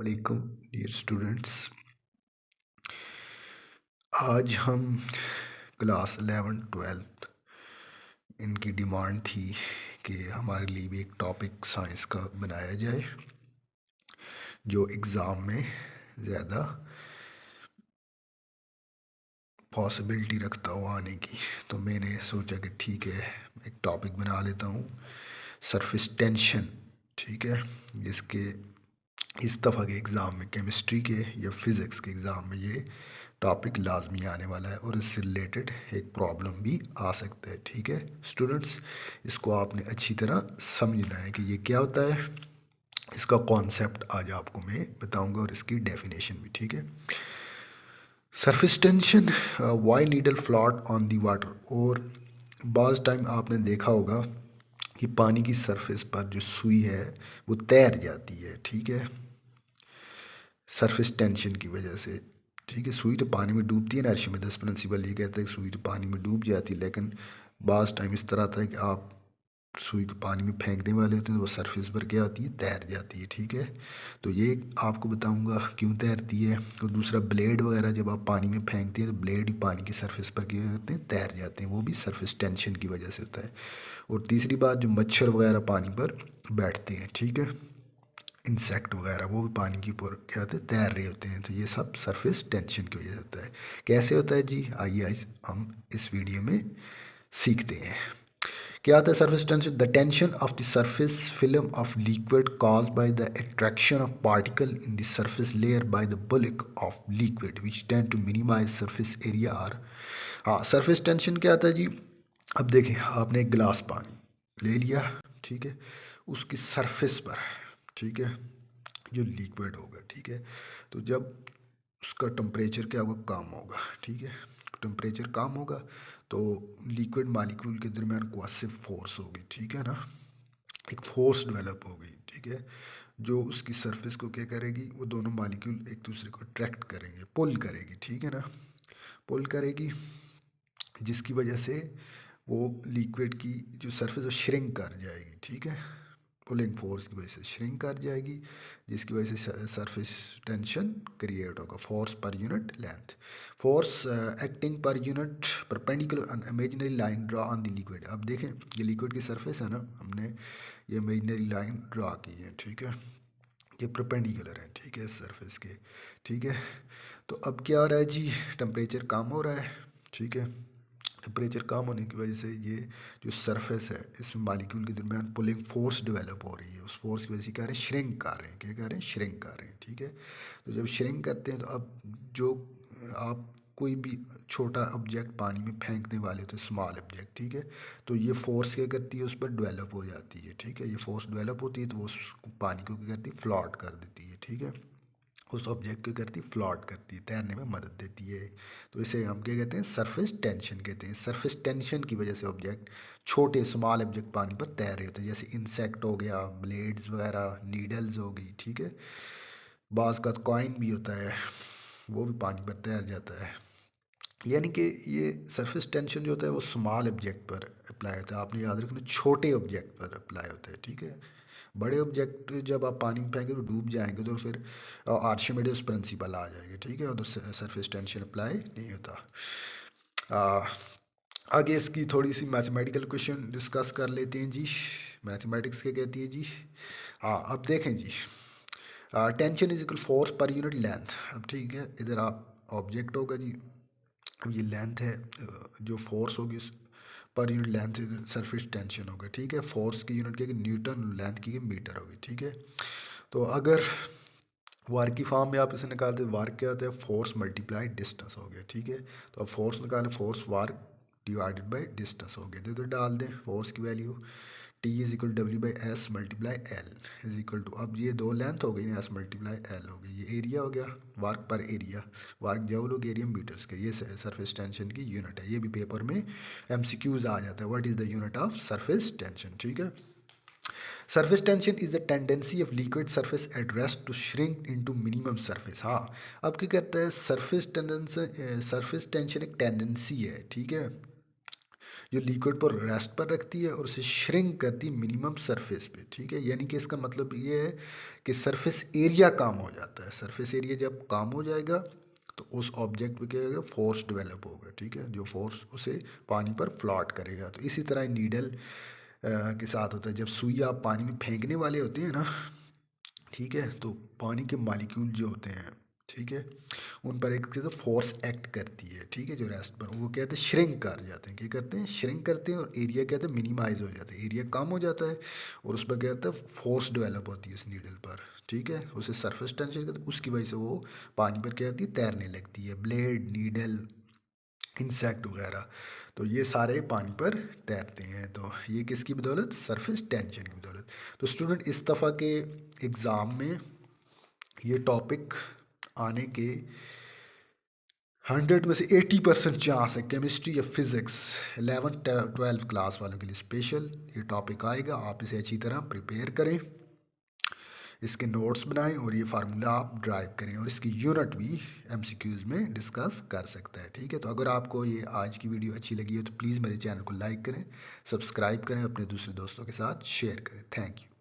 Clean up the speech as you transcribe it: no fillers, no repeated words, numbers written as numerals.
वालेकुम dear students. आज हम क्लास 11-12 इनकी डिमांड थी कि हमारे लिए भी एक टॉपिक साइंस का बनाया जाए जो एग्ज़ाम में ज़्यादा पॉसिबिलिटी रखता हो आने की। तो मैंने सोचा कि ठीक है, एक टॉपिक बना लेता हूँ, सरफेस टेंशन। ठीक है, जिसके इस दफ़ा के एग्ज़ाम में केमिस्ट्री के या फिज़िक्स के एग्ज़ाम में ये टॉपिक लाजमी आने वाला है और इससे रिलेटेड एक प्रॉब्लम भी आ सकता है। ठीक है स्टूडेंट्स, इसको आपने अच्छी तरह समझना है कि ये क्या होता है। इसका कॉन्सेप्ट आज आपको मैं बताऊंगा और इसकी डेफिनेशन भी। ठीक है, surface tension, why needle float on the water. और बाज़ टाइम आपने देखा होगा कि पानी की सरफेस पर जो सुई है वो तैर जाती है। ठीक है, सरफेस टेंशन की वजह से। ठीक है, सुई तो पानी में डूबती है ना, आर्शिमिदस प्रिंसिपल ये कहता है कि सुई तो पानी में डूब जाती है, लेकिन बाज़ टाइम इस तरह आता है कि आप सुई को पानी में फेंकने वाले होते हैं तो वो सरफेस पर क्या आती है, तैर जाती है। ठीक है, तो ये आपको बताऊंगा क्यों तैरती है। और दूसरा, ब्लेड वगैरह जब आप पानी में फेंकते हैं तो ब्लेड भी पानी की सरफेस पर क्या करते हैं, तैर जाते हैं, वो भी सरफेस टेंशन की वजह से होता है। और तीसरी बात, जो मच्छर वगैरह पानी पर बैठते हैं, ठीक है, इंसेक्ट वगैरह, वो भी पानी के ऊपर क्या होते हैं, तैर रहे होते हैं। तो ये सब सरफेस टेंशन की वजह से होता है। कैसे होता है जी, आइए आज हम इस वीडियो में सीखते हैं। क्या आता है surface tension? The tension of the surface film of liquid cause by the attraction of particle in the surface layer by the bulk of liquid which tend to minimise surface area. और हाँ, surface tension क्या आता है जी। अब देखें, आपने एक गिलास पानी ले लिया, ठीक है, उसकी सरफेस पर, ठीक है, जो लिक्विड होगा, ठीक है, तो जब उसका टेम्परेचर क्या होगा, कम होगा। ठीक है, टेम्परेचर कम होगा तो लिक्विड मॉलिक्यूल के दरमियान कोएसिव फोर्स होगी। ठीक है ना, एक फोर्स डेवलप होगी। ठीक है, जो उसकी सरफेस को क्या करेगी, वो दोनों मॉलिक्यूल एक दूसरे को अट्रैक्ट करेंगे, पुल करेगी। ठीक है ना, पुल करेगी, जिसकी वजह से वो लिक्विड की जो सरफेस वो श्रिंक कर जाएगी। ठीक है, पुलिंग फोर्स की वजह से श्रिंक कर जाएगी, जिसकी वजह से सरफेस टेंशन क्रिएट होगा। Force per unit length, force acting per unit perpendicular an imaginary line draw on the liquid. अब देखें, ये लिक्विड की सरफेस है ना, हमने ये इमेजिनरी लाइन ड्रा की है। ठीक है, ये परपेंडिकुलर है, ठीक है, सरफेस के। ठीक है, तो अब क्या हो रहा है जी, टेम्परेचर कम हो रहा है। ठीक है, टेम्परेचर कम होने की वजह से ये जो सरफेस है, इसमें मॉलिक्यूल के दरमियान पुलिंग फोर्स डेवलप हो रही है। उस फोर्स की वजह से क्या रहे हैं, श्रिंक कर रहे हैं। क्या कर रहे हैं, श्रिंक कर रहे हैं। ठीक है, तो जब श्रिंक करते हैं तो अब जो आप कोई भी छोटा ऑब्जेक्ट पानी में फेंकने वाले थे, स्मॉल ऑब्जेक्ट, ठीक है, तो ये फोर्स क्या करती है, उस पर डेवलप हो जाती है। ठीक है, ये फोर्स डेवलप होती है तो वो पानी को क्या करती है, फ्लॉट कर देती है। ठीक है, उस ऑब्जेक्ट को करती है, फ्लॉट करती है, तैरने में मदद देती है। तो इसे हम क्या कहते हैं, सरफेस टेंशन कहते हैं। सरफेस टेंशन की वजह से ऑब्जेक्ट, छोटे स्मॉल ऑब्जेक्ट पानी पर तैर रहे होते हैं, जैसे इंसेक्ट हो गया, ब्लेड्स वगैरह, नीडल्स हो गई। ठीक है, बाज़ का कॉइन भी होता है, वो भी पानी पर तैर जाता है। यानी कि ये सरफेस टेंशन जो होता है वो स्मॉल ऑब्जेक्ट पर अप्लाई होता है। आपने याद रखना, छोटे ऑब्जेक्ट पर अप्लाई होता है। ठीक है, बड़े ऑब्जेक्ट जब आप पानी में फेंकेंगे तो डूब जाएंगे, तो फिर आर्शिमिडीज प्रिंसिपल आ जाएगी। ठीक है, और तो सरफेस टेंशन अप्लाई नहीं होता। आ, आगे इसकी थोड़ी सी मैथमेटिकल क्वेश्चन डिस्कस कर लेते हैं जी। मैथमेटिक्स क्या कहती है जी। हाँ, अब देखें जी, tension is equal force per unit length. अब ठीक है, इधर आप ऑब्जेक्ट होगा जी, अब ये लेंथ है, जो फोर्स होगी पर यूनिट लेंथ सरफेस टेंशन होगा। ठीक है, फोर्स की यूनिट क्या है, न्यूटन, लेंथ की मीटर होगी। ठीक है, तो अगर वर्क की फॉर्म में आप इसे निकालते हैं, वर्क क्या होता है, फोर्स मल्टीप्लाई डिस्टेंस हो गया। ठीक है, तो अब फोर्स निकालें, force work divided by distance हो गया। तो डाल दें फोर्स की value, T is equal W by S multiply L is equal to, अब ये दो लेंथ हो गई ना, एस मल्टीप्लाई एल हो गई, ये एरिया हो गया, वर्क पर एरिया, वर्क जब लोग एरिया मीटर्स के, ये सरफेस टेंशन की यूनिट है। ये भी पेपर में एमसीक्यूज आ जाता है, what is the unit of surface tension. ठीक है, surface tension is the tendency of liquid surface at rest to shrink into minimum surface. हाँ, अब क्या कहता है, सरफेस टेंशन एक टेंडेंसी है। ठीक है, जो लिक्विड पर रेस्ट पर रखती है और उसे श्रिंक करती है मिनिमम सरफेस पे, ठीक है। यानी कि इसका मतलब ये है कि सरफेस एरिया कम हो जाता है। सरफेस एरिया जब कम हो जाएगा तो उस ऑब्जेक्ट पे क्या होगा, फोर्स डेवलप होगा, ठीक है, जो फोर्स उसे पानी पर फ्लॉट करेगा। तो इसी तरह नीडल के साथ होता है। जब सुई आप पानी में फेंकने वाले होते हैं ना, ठीक है, तो पानी के मालिक्यूल जो होते हैं, ठीक है, उन पर एक तो फोर्स एक्ट करती है, ठीक है, जो रेस्ट पर वो कहते हैं श्रिंक कर जाते हैं, क्या करते हैं, श्रिंक करते हैं, और एरिया कहते हैं मिनिमाइज हो जाता है, एरिया कम हो जाता है, और उस पर क्या होता है, फोर्स डेवलप होती है उस नीडल पर, ठीक है, उसे सरफेस टेंशन कहते हैं। उसकी वजह से वो पानी पर क्या होती है, तैरने लगती है। ब्लेड, नीडल, इंसेक्ट वगैरह, तो ये सारे पानी पर तैरते हैं। तो ये किसकी बदौलत, सरफेस टेंशन की बदौलत। तो स्टूडेंट इस दफ़ा के एग्ज़ाम में ये टॉपिक आने के 100 में से 80% चांस है। केमिस्ट्री या फिज़िक्स 11th 12th क्लास वालों के लिए स्पेशल ये टॉपिक आएगा। आप इसे अच्छी तरह प्रिपेयर करें, इसके नोट्स बनाएं और ये फार्मूला आप ड्राइव करें, और इसकी यूनिट भी एमसीक्यूज़ में डिस्कस कर सकता है, ठीक है। तो अगर आपको ये आज की वीडियो अच्छी लगी है तो प्लीज़ मेरे चैनल को लाइक करें, सब्सक्राइब करें, अपने दूसरे दोस्तों के साथ शेयर करें। Thank you.